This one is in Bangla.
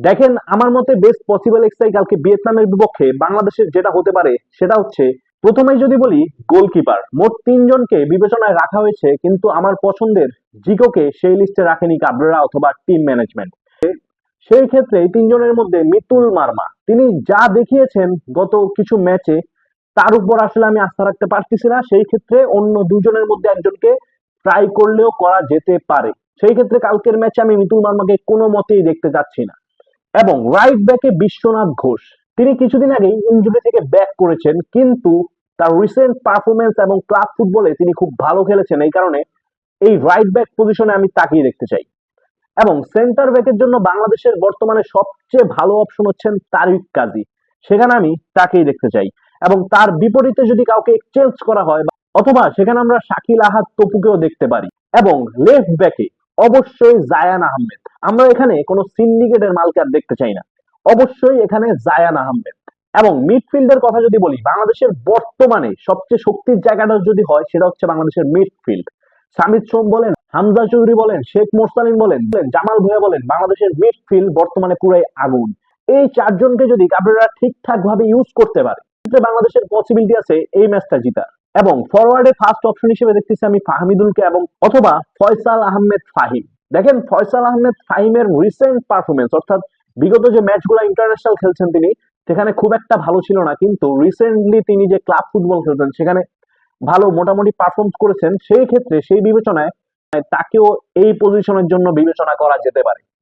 দেখেন, আমার মতে বেস্ট পসিবল এক্সাই কালকে ভিয়েতনামের বিপক্ষে বাংলাদেশের যেটা হতে পারে সেটা হচ্ছে, প্রথমেই যদি বলি, গোলকিপার মোট তিনজনকে বিবেচনায় রাখা হয়েছে, কিন্তু আমার পছন্দের জিকোকে সেই লিস্টে রাখেনি কাবরেরা অথবা টিম ম্যানেজমেন্ট। সেই ক্ষেত্রে এই তিনজনের মধ্যে মিতুল মার্মা তিনি যা দেখিয়েছেন গত কিছু ম্যাচে, তার উপর আসলে আমি আস্থা রাখতে পারতেছি না। সেই ক্ষেত্রে অন্য দুজনের মধ্যে একজনকে ট্রাই করলেও করা যেতে পারে। সেই ক্ষেত্রে কালকের ম্যাচে আমি মিতুল মার্মাকে কোনো মতেই দেখতে চাচ্ছি না। এবং রাইট ব্যাকে বিশ্বনাথ ঘোষ, তিনি কিছুদিন আগেই ইনজুরি থেকে ব্যাক করেছেন, কিন্তু তার রিসেন্ট পারফরমেন্স এবং ক্লাব ফুটবলে তিনি খুব ভালো খেলেছেন। এই কারণে এই রাইট ব্যাক পজিশনে আমি তাকিয়ে দেখতে চাই। এবং সেন্টার ব্যাকের জন্য বাংলাদেশের বর্তমানে সবচেয়ে ভালো অপশন হচ্ছেন তারিক কাজী, সেখানে আমি তাকেই দেখতে চাই। এবং তার বিপরীতে যদি কাউকে এক্সচেঞ্জ করা হয়, অথবা সেখানে আমরা শাকিল আহাদ তপুকেও দেখতে পারি। এবং লেফট ব্যাকে অবশ্যই জায়ান আহমেদ। আমরা এখানে কোনো সিন্ডিকেটের মালকে আর দেখতে চাই না, অবশ্যই এখানে জায়ান আহমেদ। এবং মিডফিল্ডের কথা যদি বলি, বাংলাদেশের বর্তমানে সবচেয়ে শক্তির জায়গাটা যদি হয় সেটা হচ্ছে বাংলাদেশের মিডফিল্ড। সামিদ সোম বলেন, হামজা চৌধুরী বলেন, শেখ মোরসালিন বলেন, জামাল ভুঁইয়া বলেন, বাংলাদেশের মিডফিল্ড বর্তমানে পুরাই আগুন। এই চারজনকে যদি কাবরেরা ঠিকঠাক ভাবে ইউজ করতে পারে, তাহলে বাংলাদেশের পসিবিলিটি আছে এই ম্যাচটা জিতার। এবং ফরওয়ার্ডে ফার্স্ট অপশন হিসেবে দেখতেছি আমি ফাহমিদুলকে, এবং অথবা ফয়সাল আহমেদ ফাহিম। দেখেন, ফয়সাল আহমেদ ফাহিমের রিসেন্ট পারফরমেন্স, অর্থাৎ বিগত যে ম্যাচগুলো ইন্টারন্যাশনাল খেলছেন তিনি, সেখানে খুব একটা ভালো ছিল না, কিন্তু রিসেন্টলি তিনি যে ক্লাব ফুটবল খেলছেন সেখানে ভালো মোটামুটি পারফর্ম করেছেন। সেই ক্ষেত্রে সেই বিবেচনায় তাকেও এই পজিশনের জন্য বিবেচনা করা যেতে পারে।